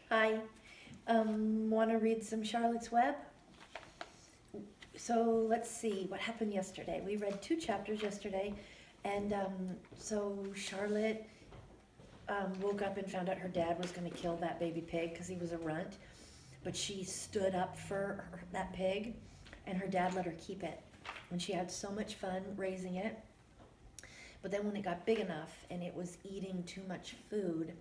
Hi. Want to read some Charlotte's Web? So let's see what happened yesterday. We read 2 chapters yesterday, and so Charlotte woke up and found out her dad was going to kill that baby pig because he was a runt. But she stood up for that pig, and her dad let her keep it. And she had so much fun raising it. But then when it got big enough and it was eating too much food,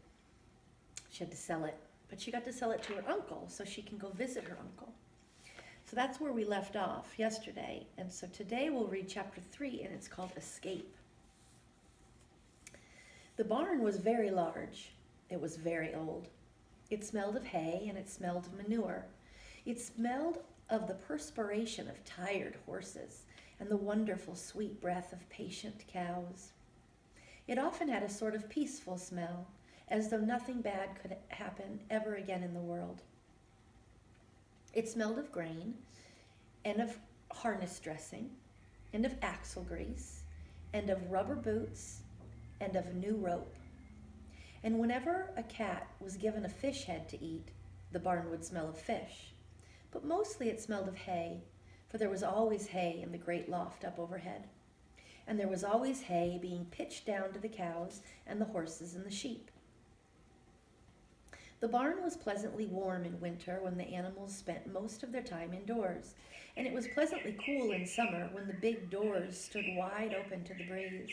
she had to sell it. But she got to sell it to her uncle so she can go visit her uncle. So that's where we left off yesterday. And so today we'll read chapter 3, and it's called Escape. The barn was very large. It was very old. It smelled of hay and it smelled of manure. It smelled of the perspiration of tired horses and the wonderful sweet breath of patient cows. It often had a sort of peaceful smell, as though nothing bad could happen ever again in the world. It smelled of grain and of harness dressing and of axle grease and of rubber boots and of new rope. And whenever a cat was given a fish head to eat, the barn would smell of fish. But mostly it smelled of hay, for there was always hay in the great loft up overhead. And there was always hay being pitched down to the cows and the horses and the sheep. The barn was pleasantly warm in winter when the animals spent most of their time indoors, and it was pleasantly cool in summer when the big doors stood wide open to the breeze.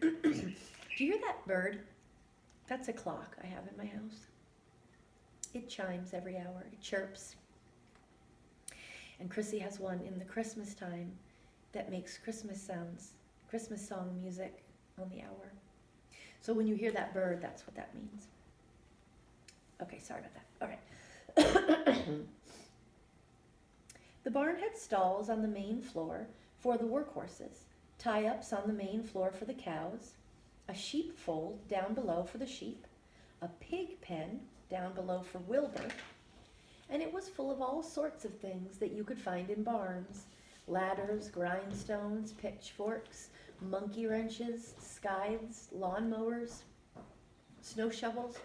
Do you hear that bird? That's a clock I have in my house. It chimes every hour. It chirps. And Chrissy has one in the Christmas time that makes Christmas sounds, Christmas song music on the hour. So when you hear that bird, that's what that means. Okay, sorry about that. All right. The barn had stalls on the main floor for the workhorses, tie-ups on the main floor for the cows, a sheepfold down below for the sheep, a pig pen down below for Wilbur, and it was full of all sorts of things that you could find in barns: ladders, grindstones, pitchforks, monkey wrenches, scythes, lawnmowers, snow shovels,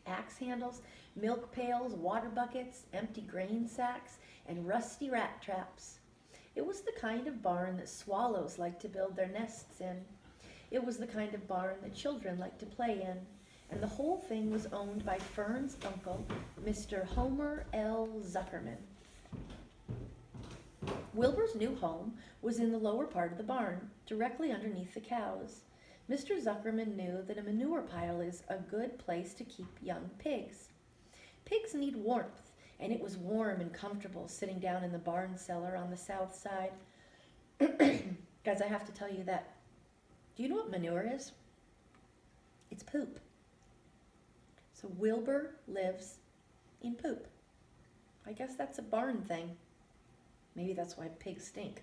axe handles, milk pails, water buckets, empty grain sacks, and rusty rat traps. It was the kind of barn that swallows like to build their nests in. It was the kind of barn that children like to play in. And the whole thing was owned by Fern's uncle, Mr. Homer L. Zuckerman. Wilbur's new home was in the lower part of the barn, directly underneath the cows. Mr. Zuckerman knew that a manure pile is a good place to keep young pigs. Pigs need warmth, and it was warm and comfortable sitting down in the barn cellar on the south side. Guys, I have to tell you that. Do you know what manure is? It's poop. So Wilbur lives in poop. I guess that's a barn thing. Maybe that's why pigs stink.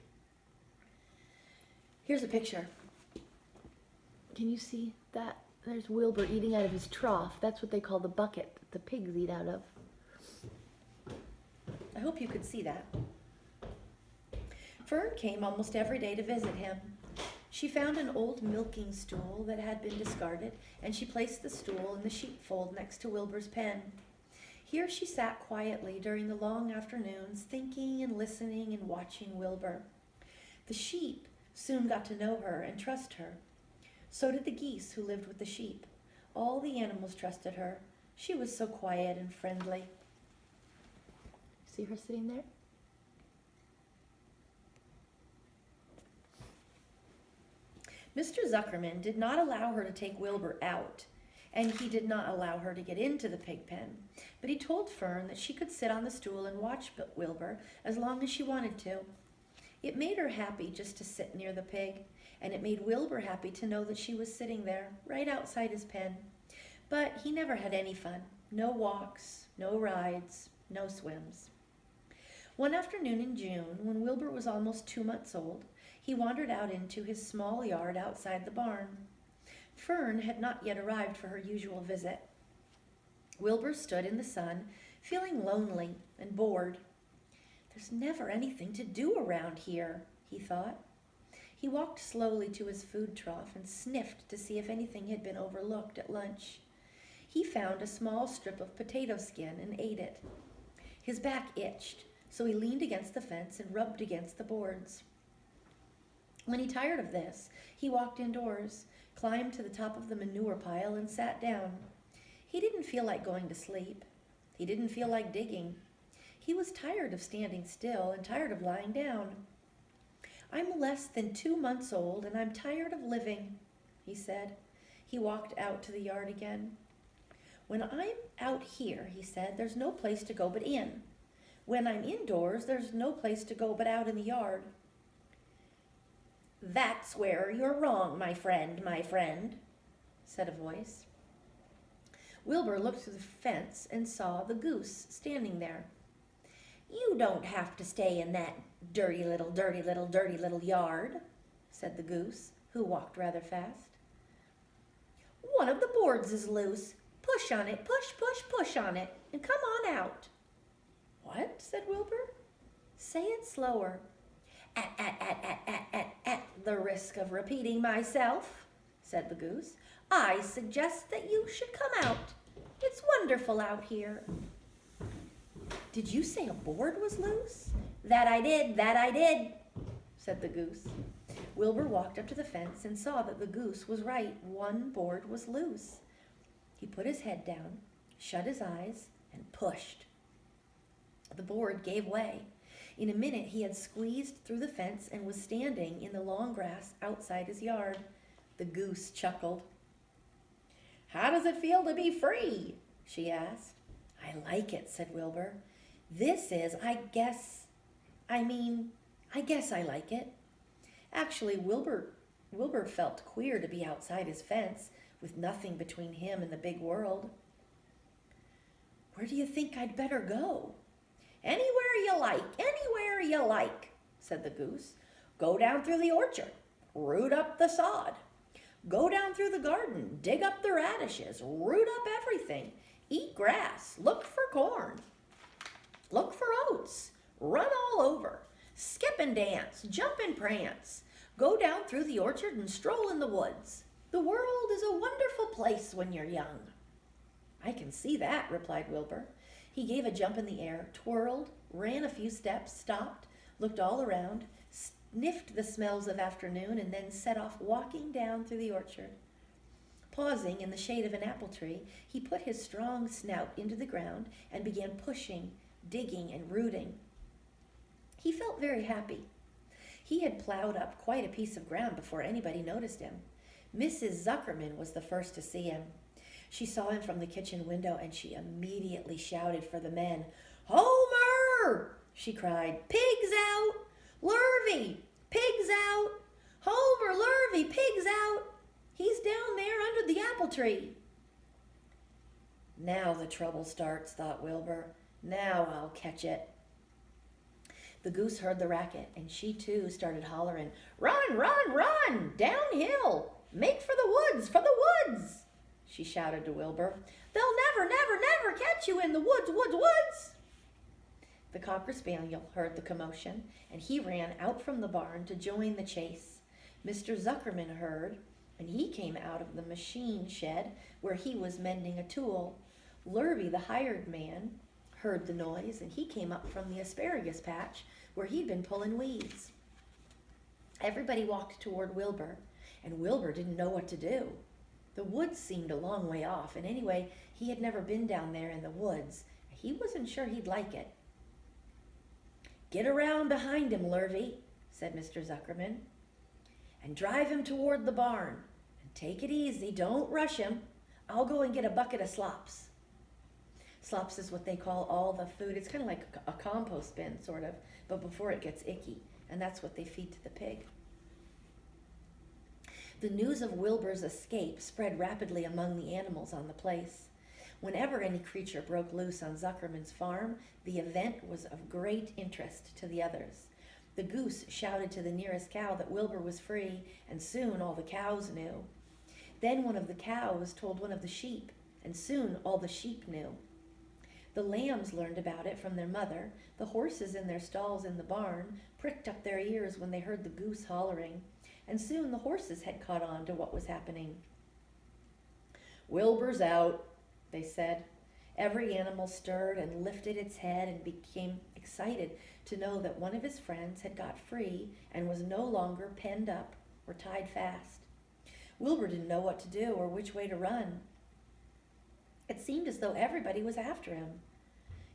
Here's a picture. Can you see that? There's Wilbur eating out of his trough. That's what they call the bucket that the pigs eat out of. I hope you could see that. Fern came almost every day to visit him. She found an old milking stool that had been discarded, and she placed the stool in the sheepfold next to Wilbur's pen. Here she sat quietly during the long afternoons, thinking and listening and watching Wilbur. The sheep soon got to know her and trust her. So did the geese who lived with the sheep. All the animals trusted her. She was so quiet and friendly. See her sitting there? Mr. Zuckerman did not allow her to take Wilbur out, and he did not allow her to get into the pig pen, but he told Fern that she could sit on the stool and watch Wilbur as long as she wanted to. It made her happy just to sit near the pig, and it made Wilbur happy to know that she was sitting there, right outside his pen. But he never had any fun. No walks, no rides, no swims. One afternoon in June, when Wilbur was almost 2 months old, he wandered out into his small yard outside the barn. Fern had not yet arrived for her usual visit. Wilbur stood in the sun, feeling lonely and bored. There's never anything to do around here, he thought. He walked slowly to his food trough and sniffed to see if anything had been overlooked at lunch. he found a small strip of potato skin and ate it. His back itched, so he leaned against the fence and rubbed against the boards. When he tired of this, he walked indoors, climbed to the top of the manure pile, and sat down. He didn't feel like going to sleep. He didn't feel like digging. He was tired of standing still and tired of lying down. "I'm less than 2 months old, and I'm tired of living," he said. He walked out to the yard again. "When I'm out here," he said, "there's no place to go but in. When I'm indoors, there's no place to go but out in the yard." "That's where you're wrong, my friend, said a voice. Wilbur looked through the fence and saw the goose standing there. "You don't have to stay in that dirty little yard," said the goose, who walked rather fast. "One of the boards is loose. Push on it, push on it, and come on out." "What?" said Wilbur. "Say it slower." At the risk of repeating myself," said the goose, "I suggest that you should come out. It's wonderful out here." "Did you say a board was loose?" That I did, said the goose. Wilbur walked up to the fence and saw that the goose was right. One board was loose. He put his head down, shut his eyes, and pushed. The board gave way. In a minute, he had squeezed through the fence and was standing in the long grass outside his yard. The goose chuckled. "How does it feel to be free?" she asked. "I like it," said Wilbur. "This is, I guess I like it." Actually, Wilbur felt queer to be outside his fence with nothing between him and the big world. "Where do you think I'd better go?" Anywhere you like, said the goose. "Go down through the orchard, root up the sod. Go down through the garden, dig up the radishes, root up everything. Eat grass, look for corn, look for oats, run all over, skip and dance, jump and prance. Go down through the orchard and stroll in the woods. The world is a wonderful place when you're young." "I can see that," replied Wilbur. He gave a jump in the air, twirled, ran a few steps, stopped, looked all around, sniffed the smells of afternoon, and then set off walking down through the orchard. Pausing in the shade of an apple tree, he put his strong snout into the ground and began pushing, digging, and rooting. He felt very happy. He had plowed up quite a piece of ground before anybody noticed him. Mrs. Zuckerman was the first to see him. She saw him from the kitchen window, and she immediately shouted for the men. "Homer!" she cried. "Pigs out! Lurvy! Pigs out! Homer, Lurvy, pigs out! He's down there under the apple tree." "Now the trouble starts," thought Wilbur. "Now I'll catch it." The goose heard the racket, and she too started hollering, "Run, run, run! Downhill! Make for the woods! She shouted to Wilbur. "They'll never catch you in the woods! The Cocker Spaniel heard the commotion, and he ran out from the barn to join the chase. Mr. Zuckerman heard, and he came out of the machine shed where he was mending a tool. Lurvy, the hired man, heard the noise, and he came up from the asparagus patch where he'd been pulling weeds. Everybody walked toward Wilbur, and Wilbur didn't know what to do. The woods seemed a long way off, and anyway, he had never been down there in the woods. He wasn't sure he'd like it. "Get around behind him, Lurvy," said Mr. Zuckerman, "and drive him toward the barn. And take it easy, don't rush him. I'll go and get a bucket of slops." Slops is what they call all the food. It's kind of like a compost bin, sort of, but before it gets icky, and that's what they feed to the pig. The news of Wilbur's escape spread rapidly among the animals on the place. Whenever any creature broke loose on Zuckerman's farm, the event was of great interest to the others. The goose shouted to the nearest cow that Wilbur was free, and soon all the cows knew. Then one of the cows told one of the sheep, and soon all the sheep knew. The lambs learned about it from their mother. The horses in their stalls in the barn pricked up their ears when they heard the goose hollering, and soon the horses had caught on to what was happening. "Wilbur's out," they said. Every animal stirred and lifted its head and became excited to know that one of his friends had got free and was no longer penned up or tied fast. Wilbur didn't know what to do or which way to run. It seemed as though everybody was after him.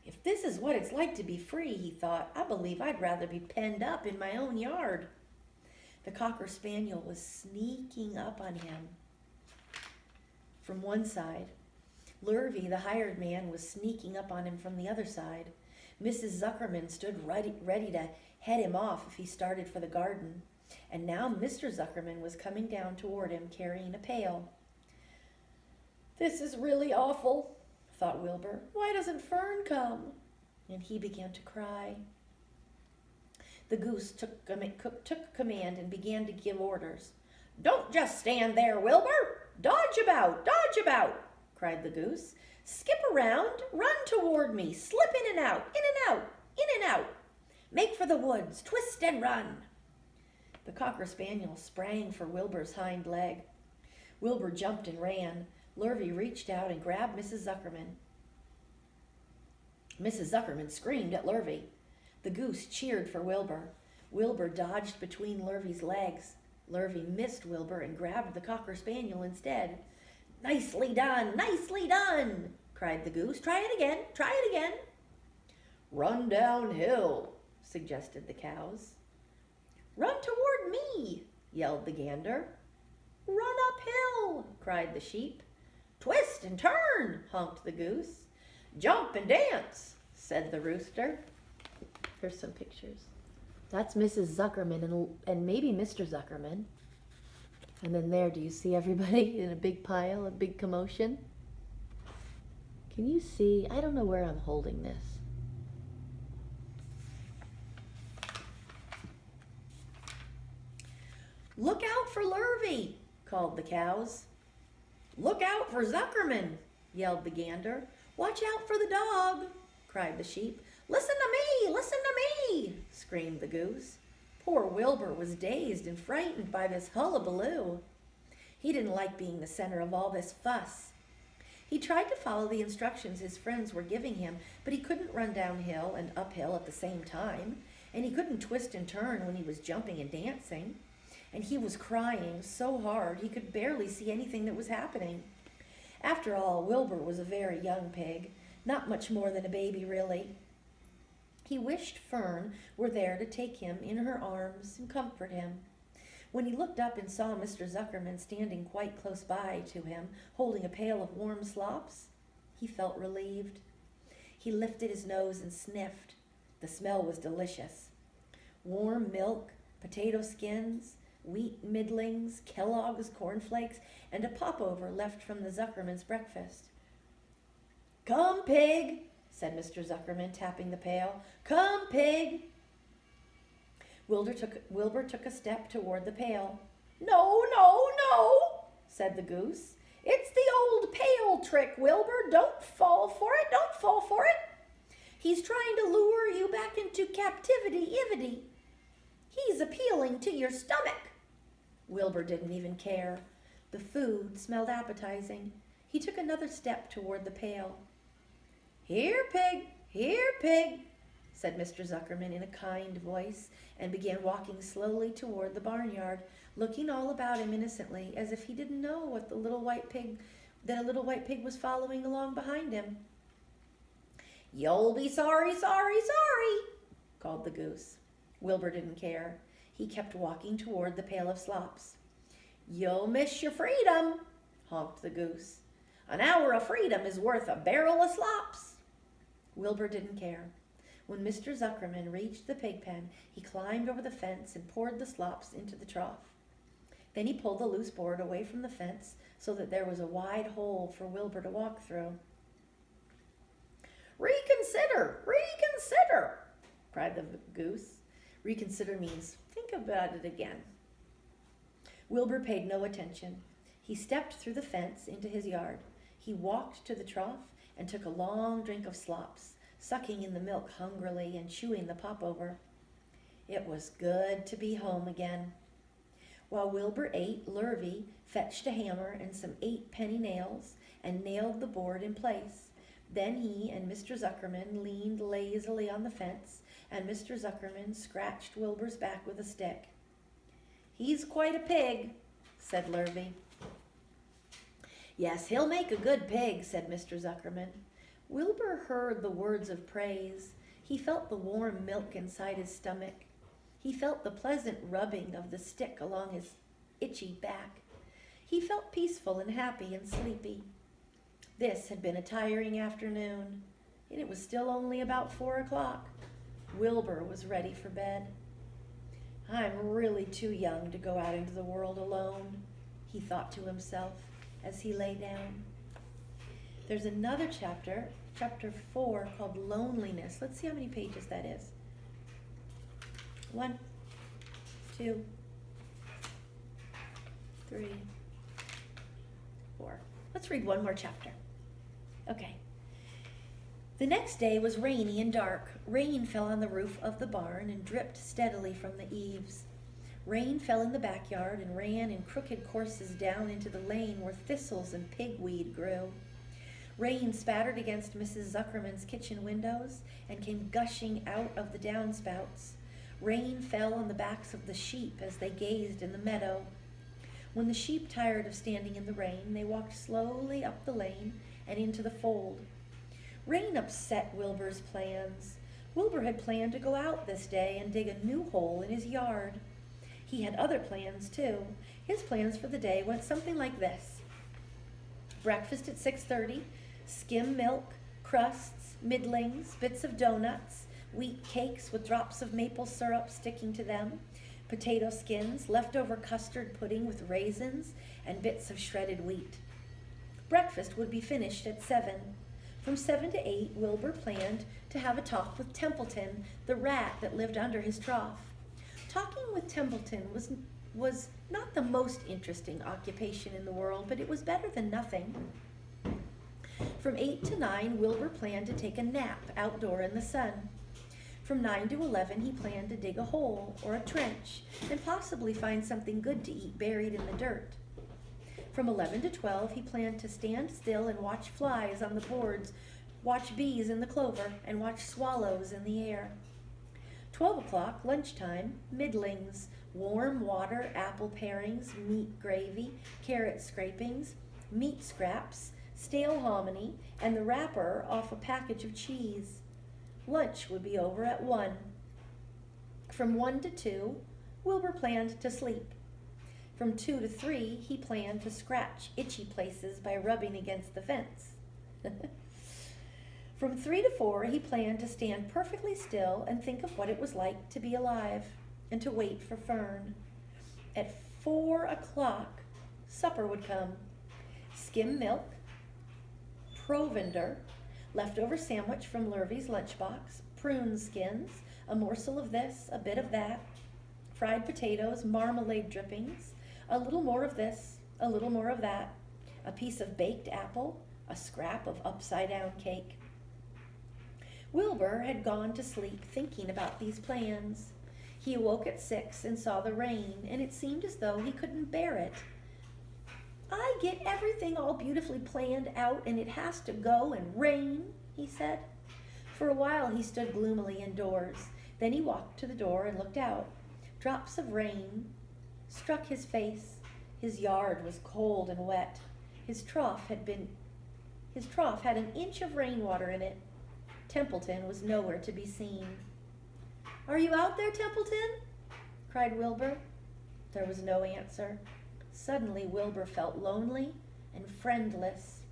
If this is what it's like to be free, he thought, I believe I'd rather be penned up in my own yard. The Cocker Spaniel was sneaking up on him from one side. Lurvy, the hired man, was sneaking up on him from the other side. Mrs. Zuckerman stood ready to head him off if he started for the garden. And now Mr. Zuckerman was coming down toward him carrying a pail. This is really awful, thought Wilbur. Why doesn't Fern come? And he began to cry. The goose took command and began to give orders. Don't just stand there, Wilbur. Dodge about, cried the goose. Skip around, run toward me, slip in and out, in and out, in and out. Make for the woods, twist and run. The Cocker Spaniel sprang for Wilbur's hind leg. Wilbur jumped and ran. Lurvy reached out and grabbed Mrs. Zuckerman. Mrs. Zuckerman screamed at Lurvy. The goose cheered for Wilbur. Wilbur dodged between Lurvy's legs. Lurvy missed Wilbur and grabbed the Cocker Spaniel instead. Nicely done, cried the goose. Try it again. Run downhill, suggested the cows. Run toward me, yelled the gander. Run uphill, cried the sheep. Twist and turn, honked the goose. Jump and dance, said the rooster. Here's some pictures. That's Mrs. Zuckerman and maybe Mr. Zuckerman. And then there, do you see everybody in a big pile, a big commotion? Can you see? I don't know where I'm holding this. Look out for Lurvy, called the cows. Look out for Zuckerman, yelled the gander. Watch out for the dog, cried the sheep. Listen to me, screamed the goose. Poor Wilbur was dazed and frightened by this hullabaloo. He didn't like being the center of all this fuss. He tried to follow the instructions his friends were giving him, but he couldn't run downhill and uphill at the same time, and he couldn't twist and turn when he was jumping and dancing, and he was crying so hard he could barely see anything that was happening. After all, Wilbur was a very young pig, not much more than a baby, really. He wished Fern were there to take him in her arms and comfort him. When he looked up and saw Mr. Zuckerman standing quite close by to him, holding a pail of warm slops, he felt relieved. He lifted his nose and sniffed. The smell was delicious. Warm milk, potato skins, wheat middlings, Kellogg's cornflakes, and a popover left from the Zuckerman's breakfast. Come, pig, said Mr. Zuckerman, tapping the pail. Come, pig. Wilbur took a step toward the pail. No, said the goose. It's the old pail trick, Wilbur. Don't fall for it. He's trying to lure you back into captivity. He's appealing to your stomach. Wilbur didn't even care. The food smelled appetizing. He took another step toward the pail. Here, pig, said Mr. Zuckerman in a kind voice, and began walking slowly toward the barnyard, looking all about him innocently, as if he didn't know that a little white pig was following along behind him. You'll be sorry, called the goose. Wilbur didn't care. He kept walking toward the pail of slops. You'll miss your freedom, honked the goose. An hour of freedom is worth a barrel of slops. Wilbur didn't care. When Mr. Zuckerman reached the pig pen, he climbed over the fence and poured the slops into the trough. Then he pulled the loose board away from the fence so that there was a wide hole for Wilbur to walk through. Reconsider, cried the goose. Reconsider means think about it again. Wilbur paid no attention. He stepped through the fence into his yard. He walked to the trough and took a long drink of slops, sucking in the milk hungrily and chewing the popover. It was good to be home again. While Wilbur ate, Lurvy fetched a hammer and some 8 penny nails and nailed the board in place. Then he and Mr. Zuckerman leaned lazily on the fence, and Mr. Zuckerman scratched Wilbur's back with a stick. "He's quite a pig," said Lurvy. "Yes, he'll make a good pig," said Mr. Zuckerman. Wilbur heard the words of praise. He felt the warm milk inside his stomach. He felt the pleasant rubbing of the stick along his itchy back. He felt peaceful and happy and sleepy. This had been a tiring afternoon, and it was still only about 4 o'clock. Wilbur was ready for bed. "I'm really too young to go out into the world alone," he thought to himself as he lay down. There's another chapter, chapter 4, called Loneliness. Let's see how many pages that is. 1, 2, 3, 4. Let's read one more chapter. Okay. The next day was rainy and dark. Rain fell on the roof of the barn and dripped steadily from the eaves. Rain fell in the backyard and ran in crooked courses down into the lane where thistles and pigweed grew. Rain spattered against Mrs. Zuckerman's kitchen windows and came gushing out of the downspouts. Rain fell on the backs of the sheep as they gazed in the meadow. When the sheep tired of standing in the rain, they walked slowly up the lane and into the fold. Rain upset Wilbur's plans. Wilbur had planned to go out this day and dig a new hole in his yard. He had other plans, too. His plans for the day went something like this. Breakfast at 6:30, skim milk, crusts, middlings, bits of donuts, wheat cakes with drops of maple syrup sticking to them, potato skins, leftover custard pudding with raisins, and bits of shredded wheat. Breakfast would be finished at 7. From 7 to 8, Wilbur planned to have a talk with Templeton, the rat that lived under his trough. Talking with Templeton was not the most interesting occupation in the world, but it was better than nothing. From 8 to 9, Wilbur planned to take a nap outdoor in the sun. From 9 to 11, he planned to dig a hole or a trench and possibly find something good to eat buried in the dirt. From 11 to 12, he planned to stand still and watch flies on the boards, watch bees in the clover, and watch swallows in the air. 12 o'clock, lunchtime, middlings, warm water, apple parings, meat gravy, carrot scrapings, meat scraps, stale hominy, and the wrapper off a package of cheese. Lunch would be over at 1. From 1 to 2, Wilbur planned to sleep. From 2 to 3, he planned to scratch itchy places by rubbing against the fence. From 3 to 4, he planned to stand perfectly still and think of what it was like to be alive and to wait for Fern. At 4 o'clock, supper would come. Skim milk, provender, leftover sandwich from Lurvy's lunchbox, prune skins, a morsel of this, a bit of that, fried potatoes, marmalade drippings, a little more of this, a little more of that, a piece of baked apple, a scrap of upside-down cake. Wilbur had gone to sleep thinking about these plans. He awoke at 6 and saw the rain, and it seemed as though he couldn't bear it. "I get everything all beautifully planned out, and it has to go and rain," he said. For a while he stood gloomily indoors. Then he walked to the door and looked out. Drops of rain struck his face. His yard was cold and wet. His trough had an inch of rainwater in it. Templeton was nowhere to be seen. "Are you out there, Templeton?" cried Wilbur. There was no answer. Suddenly Wilbur felt lonely and friendless.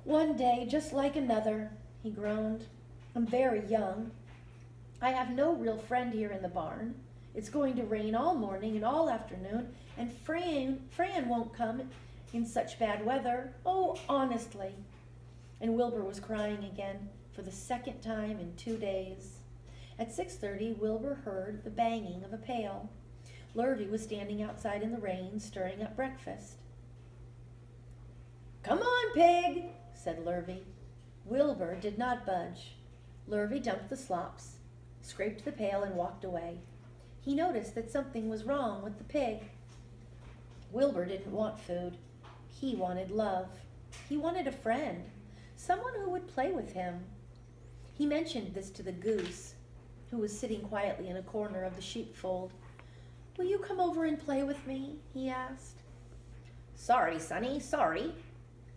"One day just like another," he groaned. "I'm very young. I have no real friend here in the barn. It's going to rain all morning and all afternoon, and Fran won't come in such bad weather. Oh, honestly." And Wilbur was crying again for the second time in 2 days. At 6:30, Wilbur heard the banging of a pail. Lurvy was standing outside in the rain, stirring up breakfast. "Come on, pig," said Lurvy. Wilbur did not budge. Lurvy dumped the slops, scraped the pail, and walked away. He noticed that something was wrong with the pig. Wilbur didn't want food. He wanted love. He wanted a friend, someone who would play with him. He mentioned this to the goose, who was sitting quietly in a corner of the sheepfold. "Will you come over and play with me?" he asked. "Sorry, Sonny, sorry,"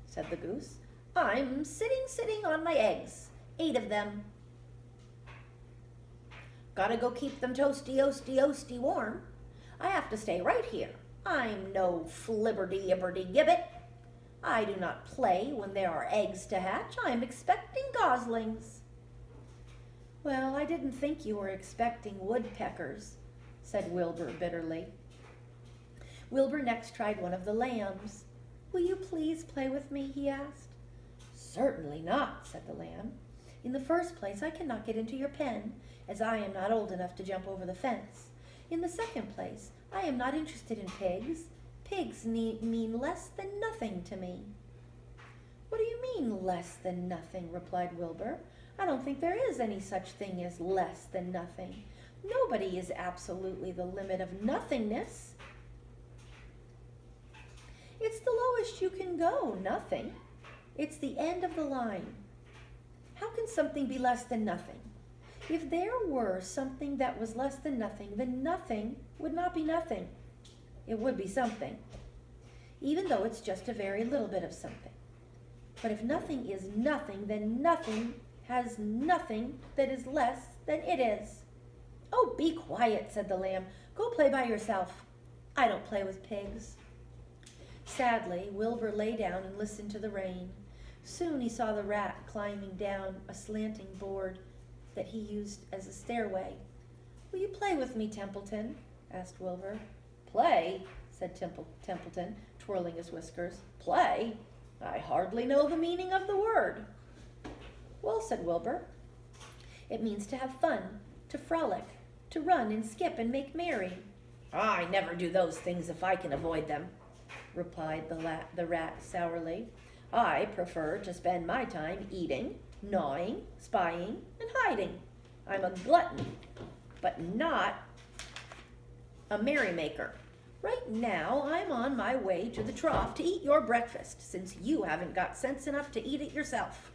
said the goose. "I'm sitting on my eggs, 8 of them. Gotta go keep them toasty warm. I have to stay right here. I'm no flibberty-ibberty-gibbet. I do not play when there are eggs to hatch. I'm expecting goslings." "Well, I didn't think you were expecting woodpeckers," said Wilbur bitterly. Wilbur next tried one of the lambs. "Will you please play with me?" he asked. "Certainly not," said the lamb. "In the first place, I cannot get into your pen, as I am not old enough to jump over the fence. In the second place, I am not interested in pigs. Pigs mean less than nothing to me." "What do you mean, less than nothing?" replied Wilbur. "I don't think there is any such thing as less than nothing. Nobody is absolutely the limit of nothingness. It's the lowest you can go, nothing. It's the end of the line. How can something be less than nothing? If there were something that was less than nothing, then nothing would not be nothing. It would be something, even though it's just a very little bit of something. But if nothing is nothing, then nothing has nothing that is less than it is." "Oh, be quiet," said the lamb. "Go play by yourself. I don't play with pigs." Sadly, Wilbur lay down and listened to the rain. Soon he saw the rat climbing down a slanting board that he used as a stairway. "Will you play with me, Templeton?" asked Wilbur. "Play?" said Templeton, twirling his whiskers. "Play? I hardly know the meaning of the word." "Well," said Wilbur, "it means to have fun, to frolic, to run and skip and make merry." "I never do those things if I can avoid them," replied the rat sourly. "I prefer to spend my time eating, gnawing, spying, and hiding. I'm a glutton, but not a merrymaker. Right now, I'm on my way to the trough to eat your breakfast, since you haven't got sense enough to eat it yourself."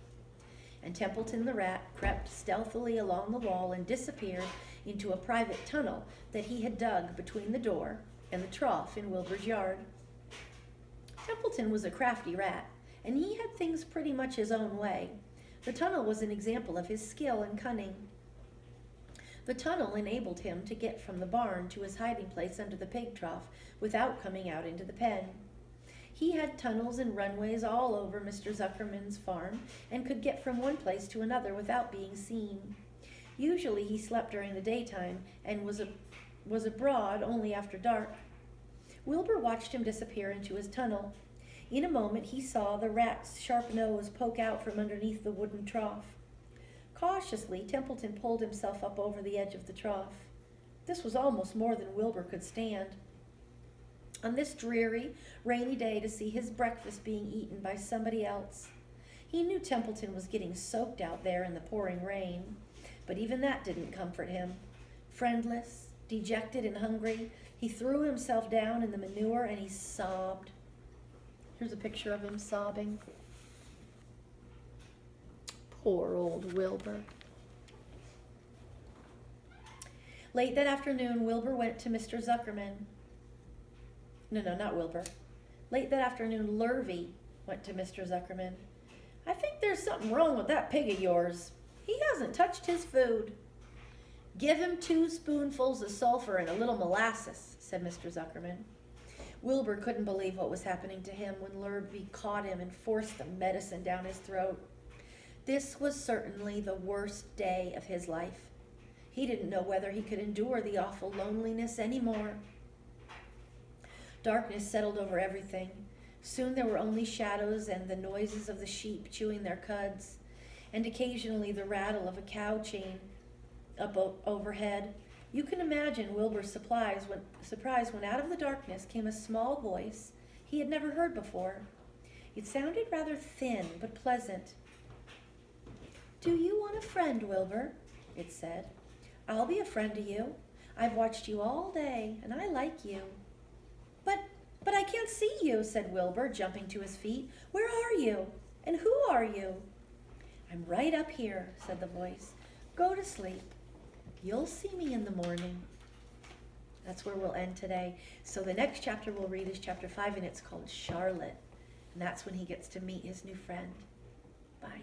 And Templeton the rat crept stealthily along the wall and disappeared into a private tunnel that he had dug between the door and the trough in Wilbur's yard. Templeton was a crafty rat, and he had things pretty much his own way. The tunnel was an example of his skill and cunning. The tunnel enabled him to get from the barn to his hiding place under the pig trough without coming out into the pen. He had tunnels and runways all over Mr. Zuckerman's farm and could get from one place to another without being seen. Usually he slept during the daytime and was abroad only after dark. Wilbur watched him disappear into his tunnel. In a moment he saw the rat's sharp nose poke out from underneath the wooden trough. Cautiously, Templeton pulled himself up over the edge of the trough. This was almost more than Wilbur could stand. On this dreary, rainy day, to see his breakfast being eaten by somebody else. He knew Templeton was getting soaked out there in the pouring rain, but even that didn't comfort him. Friendless, dejected, and hungry, he threw himself down in the manure and he sobbed. Here's a picture of him sobbing. Poor old Wilbur. Late that afternoon, Wilbur went to Mr. Zuckerman. No, not Wilbur. Late that afternoon, Lurvy went to Mr. Zuckerman. "I think there's something wrong with that pig of yours. He hasn't touched his food." "Give him 2 spoonfuls of sulfur and a little molasses," said Mr. Zuckerman. Wilbur couldn't believe what was happening to him when Lurvy caught him and forced the medicine down his throat. This was certainly the worst day of his life. He didn't know whether he could endure the awful loneliness anymore. Darkness settled over everything. Soon there were only shadows and the noises of the sheep chewing their cuds, and occasionally the rattle of a cow chain up overhead. You can imagine Wilbur's surprise when out of the darkness came a small voice he had never heard before. It sounded rather thin but pleasant. "Do you want a friend, Wilbur?" it said. "I'll be a friend to you. I've watched you all day, and I like you. But But I can't see you, said Wilbur, jumping to his feet. Where are you? And who are you? I'm right up here, said the voice. Go to sleep. You'll see me in the morning. That's where we'll end today. So the next chapter we'll read is chapter 5, and it's called Charlotte. And that's when he gets to meet his new friend. Bye.